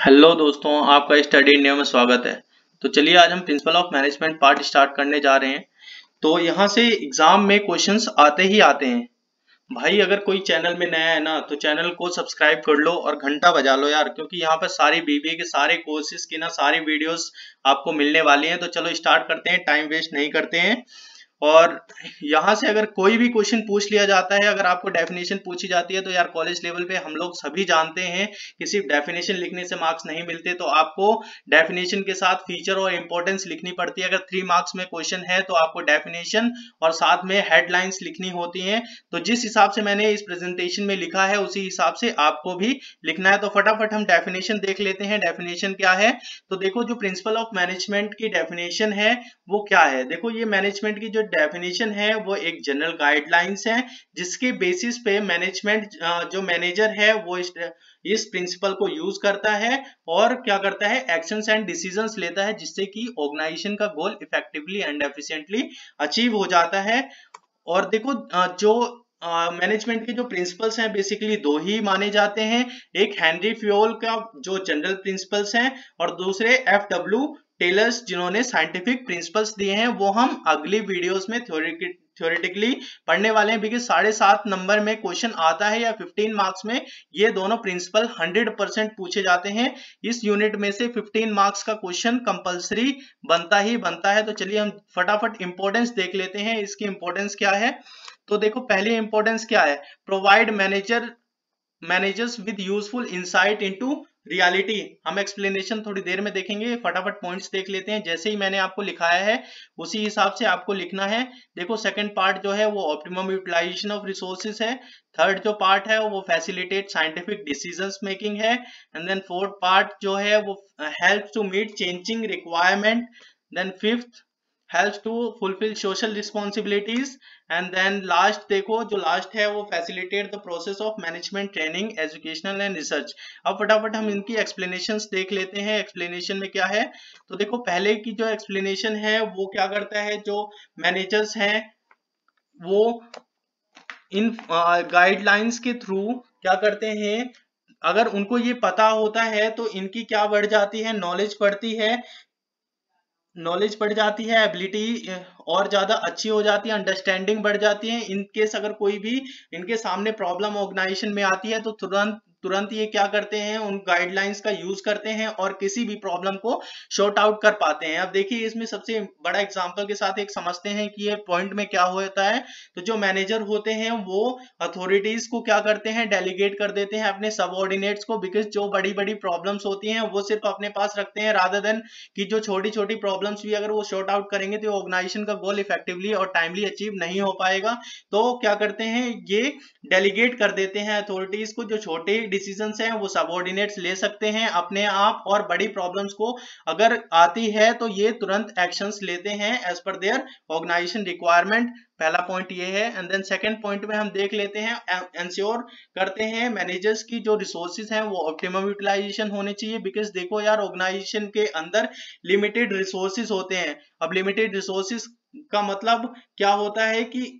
Hello दोस्तों, आपका study India में स्वागत है। तो चलिए आज हम principle of management part start करने जा रहे हैं। तो यहाँ से एग्जाम में क्वेश्चंस आते ही आते हैं। भाई अगर कोई चैनल में नया है ना तो चैनल को सब्सक्राइब कर लो और घंटा बजा लो यार, क्योंकि यहाँ पर सारी बीबीए के सारे कोर्सेज की ना सारी वीडियोस आपको मिलने वाली हैं। तो चलो स्टार्ट करते हैं, टाइम वेस्ट नहीं करते हैं। और यहाँ से अगर कोई भी क्वेश्चन पूछ लिया जाता है, अगर आपको डेफिनेशन पूछी जाती है तो यार कॉलेज लेवल पे हम लोग सभी जानते हैं कि सिर्फ डेफिनेशन लिखने से मार्क्स नहीं मिलते। तो आपको डेफिनेशन के साथ फीचर और इंपॉर्टेंस लिखनी पड़ती है। अगर 3 मार्क्स में क्वेश्चन है तो आपको डेफिनेशन और साथ में हेडलाइंस लिखनी होती हैं। तो जिस हिसाब से मैंने इस प्रेजेंटेशन में लिखा है उसी हिसाब से आपको भी लिखना है। तो फटाफट हम डेफिनेशन देख लेते हैं। डेफिनेशन क्या है? तो देखो, जो प्रिंसिपल ऑफ मैनेजमेंट की डेफिनेशन है वो क्या है। देखो, ये मैनेजमेंट की जो डेफिनेशन है वो एक जनरल गाइडलाइंस है, जिसके बेसिस पे मैनेजमेंट जो मैनेजर है वो इस प्रिंसिपल को यूज करता है और क्या करता है, एक्शंस एंड डिसीजंस लेता है, जिससे कि ऑर्गेनाइजेशन का गोल इफेक्टिवली एंड एफिशिएंटली अचीव हो जाता है। और देखो, जो मैनेजमेंट के जो प्रिंसिपल्स हैं बेसिकली दो ही माने जाते हैं। एक हेनरी फ्योल का जो जनरल प्रिंसिपल्स हैं और दूसरे FW टेलर्स जिन्होंने साइंटिफिक प्रिंसिपल्स दिए हैं। वो हम अगली वीडियोस में थ्योरेटिकली पढ़ने वाले हैं, बिकॉज 7.5 नंबर में क्वेश्चन आता है या 15 मार्क्स में ये दोनों प्रिंसिपल 100% पूछे जाते हैं। इस यूनिट में से 15 मार्क्स का क्वेश्चन कंपलसरी बनता ही बनता है। तो चलिए हम फटाफट इंपॉर्टेंस देख लेते हैं। इसकी इंपॉर्टेंस क्या है? तो देखो, पहली इंपॉर्टेंस क्या है, provide managers with useful insight into reality. हम एक्सप्लेनेशन थोड़ी देर में देखेंगे, फटाफट पॉइंट्स देख लेते हैं। जैसे ही मैंने आपको लिखाया है उसी हिसाब से आपको लिखना है। देखो, सेकंड पार्ट जो है वो ऑप्टिमम यूटिलाइजेशन ऑफ रिसोर्सेज है। थर्ड जो पार्ट है वो फैसिलिटेट साइंटिफिक डिसीजंस मेकिंग है। एंड देन फोर्थ पार्ट जो है वो help to meet changing requirement. Then fifth helps to fulfill social responsibilities। and then last, देखो जो लास्ट है वो facilitate the process of management training educational and research। अब फटाफट हम इनकी explanations देख लेते हैं। explanation में क्या है? तो देखो, पहले की जो explanation है वो क्या करता है, जो managers हैं वो इन गाइडलाइंस के थ्रू क्या करते हैं, अगर उनको ये पता होता है तो इनकी क्या बढ़ जाती है, नॉलेज बढ़ती है। नॉलेज बढ़ जाती है, एबिलिटी और ज्यादा अच्छी हो जाती है, अंडरस्टैंडिंग बढ़ जाती है। इन केस अगर कोई भी इनके सामने प्रॉब्लम ऑर्गेनाइजेशन में आती है तो तुरंत तुरंत ये क्या करते हैं, उन गाइडलाइंस का यूज करते हैं और किसी भी प्रॉब्लम को शॉर्ट आउट कर पाते हैं। अब देखिए, इसमें सबसे बड़ा एग्जांपल के साथ एक समझते हैं कि ये पॉइंट में क्या होता है। तो जो मैनेजर होते हैं वो अथॉरिटीज को क्या करते हैं, डेलीगेट कर देते हैं अपने सबऑर्डिनेट्स को, बिकॉज जो बड़ी बड़ी प्रॉब्लम्स होती हैं वो सिर्फ अपने पास रखते हैं, रादर देन कि जो छोटी छोटी प्रॉब्लम्स भी अगर वो शॉर्ट आउट करेंगे तो ऑर्गेनाइजेशन का गोल इफेक्टिवली और टाइमली अचीव नहीं हो पाएगा। तो क्या करते हैं, ये डेलीगेट कर देते हैं अथॉरिटीज को। जो छोटे डिसीजंस हैं वो सबऑर्डिनेट्स ले सकते हैं अपने आप, और बड़ी प्रॉब्लम्स को अगर आती है तो ये तुरंत एक्शंस लेते हैं एज पर देयर ऑर्गेनाइजेशन रिक्वायरमेंट। पहला पॉइंट ये है। एंड देन सेकंड पॉइंट में हम देख लेते हैं, इंश्योर करते हैं मैनेजर्स की जो रिसोर्सेज हैं वो ऑप्टिमम यूटिलाइजेशन होने चाहिए। बिकॉज देखो यार, ऑर्गेनाइजेशन के अंदर लिमिटेड रिसोर्सेज होते हैं। अब लिमिटेड रिसोर्सेज का मतलब क्या होता है कि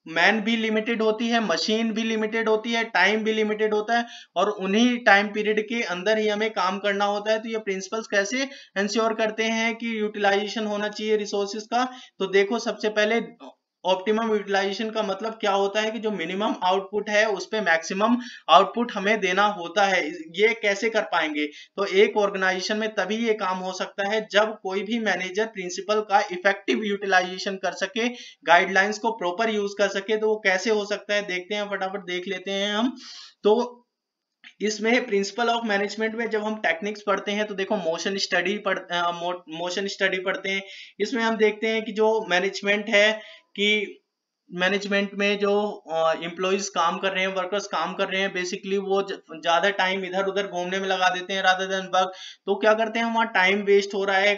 मैन भी लिमिटेड होती है, मशीन भी लिमिटेड होती है, टाइम भी लिमिटेड होता है, और उन्हीं टाइम पीरियड के अंदर ही हमें काम करना होता है। तो ये प्रिंसिपल्स कैसे इंश्योर करते हैं कि यूटिलाइजेशन होना चाहिए रिसोर्सेज का? तो देखो, सबसे पहले ऑप्टिमम यूटिलाइजेशन का मतलब क्या होता है कि जो मिनिमम आउटपुट है उस पे मैक्सिमम आउटपुट हमें देना होता है। ये कैसे कर पाएंगे? तो एक ऑर्गेनाइजेशन में तभी ये काम हो सकता है जब कोई भी मैनेजर प्रिंसिपल का इफेक्टिव यूटिलाइजेशन कर सके, गाइडलाइंस को प्रॉपर यूज कर सके। तो वो कैसे हो सकता है, देखते हैं, फटाफट देख लेते हैं हम। तो इसमें प्रिंसिपल ऑफ मैनेजमेंट में जब हम टेक्निक्स पढ़ते हैं तो देखो, मोशन स्टडी पढ़ते हैं। इसमें हम देखते हैं कि जो मैनेजमेंट है कि मैनेजमेंट में जो एम्प्लॉइज काम कर रहे हैं, वर्कर्स काम कर रहे हैं, बेसिकली वो ज्यादा टाइम इधर उधर घूमने में लगा देते हैं रादर देन वर्क। तो क्या करते हैं, वहाँ टाइम वेस्ट हो रहा है,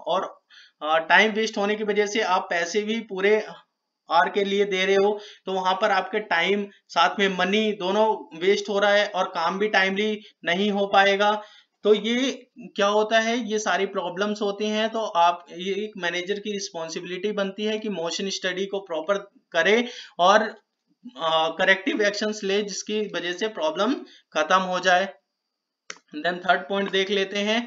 और टाइम वेस्ट होने की वजह से आप पैसे भी पूरे आर के लिए दे रहे हो, तो वहां पर आपके टाइम साथ में मनी दोनों वेस्ट हो रहा है और काम भी टाइमली नहीं हो पाएगा। तो ये क्या होता है, ये सारी प्रॉब्लम्स होती हैं। तो आप, ये एक मैनेजर की रिस्पॉन्सिबिलिटी बनती है कि मोशन स्टडी को प्रॉपर करे और करेक्टिव एक्शंस ले, जिसकी वजह से प्रॉब्लम खत्म हो जाए। देन थर्ड पॉइंट देख लेते हैं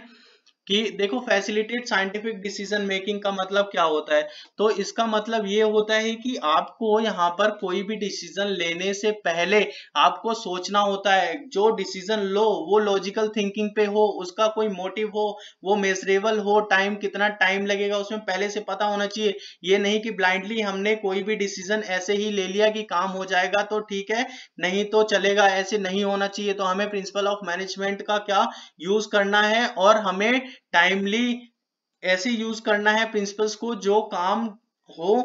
कि देखो फैसिलिटेट साइंटिफिक डिसीजन मेकिंग का मतलब क्या होता है। तो इसका मतलब ये होता है कि आपको यहाँ पर कोई भी डिसीजन लेने से पहले आपको सोचना होता है, जो डिसीजन लो वो लॉजिकल थिंकिंग पे हो, उसका कोई मोटिव हो, वो मेजरेबल हो, टाइम कितना टाइम लगेगा उसमें पहले से पता होना चाहिए। ये नहीं कि ब्लाइंडली हमने कोई भी डिसीजन ऐसे ही ले लिया कि काम हो जाएगा तो ठीक है, नहीं तो चलेगा, ऐसे नहीं होना चाहिए। तो हमें प्रिंसिपल ऑफ मैनेजमेंट का क्या यूज करना है, और हमें टाइमली ऐसे यूज करना है प्रिंसिपल्स को जो काम हो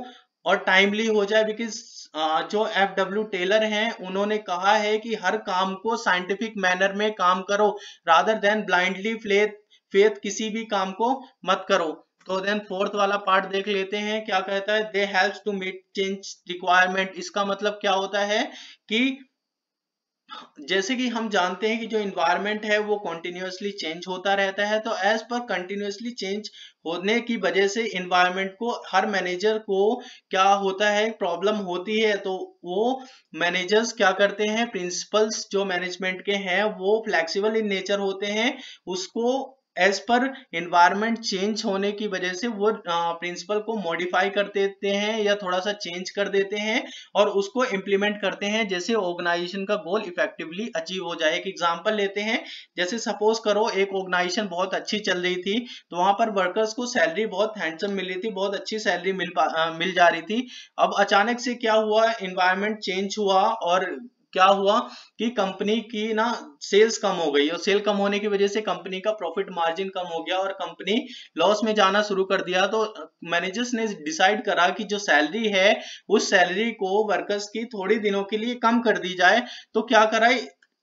और टाइमली हो जाए। बिकॉज जो FW टेलर हैं उन्होंने कहा है कि हर काम को साइंटिफिक मैनर में काम करो, रादर देन ब्लाइंडली फेथ किसी भी काम को मत करो। तो देन फोर्थ वाला पार्ट देख लेते हैं, क्या कहता है, they helps to meet change requirement. इसका मतलब क्या होता है कि जैसे कि हम जानते हैं कि जो इन्वायरमेंट है वो कंटिन्यूअसली चेंज होता रहता है, तो एज पर कंटिन्यूअसली चेंज होने की वजह से इन्वायरमेंट को हर मैनेजर को क्या होता है, प्रॉब्लम होती है। तो वो मैनेजर्स क्या करते हैं, प्रिंसिपल्स जो मैनेजमेंट के हैं वो फ्लेक्सिबल इन नेचर होते हैं, उसको एज पर इन्वायरमेंट चेंज होने की वजह से वो प्रिंसिपल को मॉडिफाई कर देते हैं या थोड़ा सा चेंज कर देते हैं और उसको इम्प्लीमेंट करते हैं, जैसे ऑर्गेनाइजेशन का गोल इफेक्टिवली अचीव हो जाए। एक एग्जांपल लेते हैं, जैसे सपोज करो एक ऑर्गेनाइजेशन बहुत अच्छी चल रही थी, तो वहां पर वर्कर्स को सैलरी बहुत हैंडसम मिल रही थी, बहुत अच्छी सैलरी मिल जा रही थी। अब अचानक से क्या हुआ, इन्वायरमेंट चेंज हुआ और क्या हुआ कि कंपनी की ना सेल्स कम हो गई, और सेल कम होने की वजह से कंपनी का प्रॉफिट मार्जिन कम हो गया और कंपनी लॉस में जाना शुरू कर दिया। तो मैनेजर्स ने डिसाइड करा कि जो सैलरी है उस सैलरी को वर्कर्स की थोड़ी दिनों के लिए कम कर दी जाए। तो क्या करा,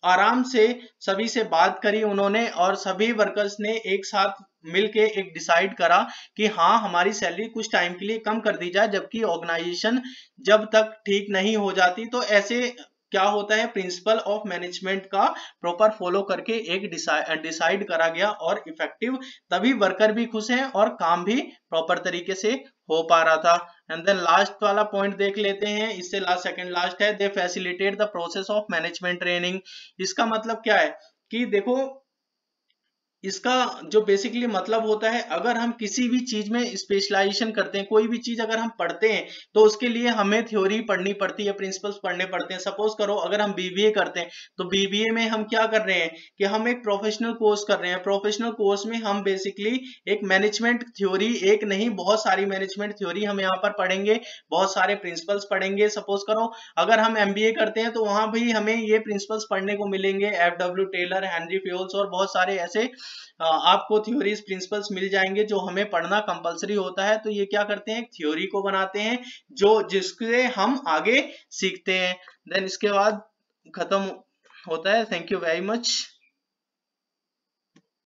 आराम से सभी से बात करी उन्होंने और सभी वर्कर्स ने एक साथ मिलके एक डिसाइड करा कि हाँ हमारी सैलरी कुछ टाइम के लिए कम कर दी जाए, जबकि ऑर्गेनाइजेशन जब तक ठीक नहीं हो जाती। तो ऐसे क्या होता है, प्रिंसिपल ऑफ मैनेजमेंट का प्रॉपर फॉलो करके एक डिसाइड करा गया और इफेक्टिव, तभी वर्कर भी खुश हैं और काम भी प्रॉपर तरीके से हो पा रहा था। एंड देन लास्ट वाला पॉइंट देख लेते हैं, इससे लास्ट सेकंड लास्ट है, they facilitate the process of management training. इसका मतलब क्या है कि देखो, इसका जो बेसिकली मतलब होता है, अगर हम किसी भी चीज में स्पेशलाइजेशन करते हैं, कोई भी चीज अगर हम पढ़ते हैं तो उसके लिए हमें थ्योरी पढ़नी पड़ती है, प्रिंसिपल्स पढ़ने पड़ते हैं। सपोज करो अगर हम बीबीए करते हैं तो बीबीए में हम क्या कर रहे हैं कि हम एक प्रोफेशनल कोर्स कर रहे हैं। प्रोफेशनल कोर्स में हम बेसिकली एक मैनेजमेंट थ्योरी, एक नहीं बहुत सारी मैनेजमेंट थ्योरी हम यहाँ पर पढ़ेंगे, बहुत सारे प्रिंसिपल्स पढ़ेंगे। सपोज करो अगर हम एमबीए करते हैं तो वहां भी हमें ये प्रिंसिपल्स पढ़ने को मिलेंगे, FW टेलर, हेनरी फ्यूल्स और बहुत सारे ऐसे आपको थ्योरीज प्रिंसिपल्स मिल जाएंगे जो हमें पढ़ना कंपलसरी होता है। तो ये क्या करते हैं, थ्योरी को बनाते हैं जो जिससे हम आगे सीखते हैं। देन इसके बाद खत्म होता है। Thank you very much.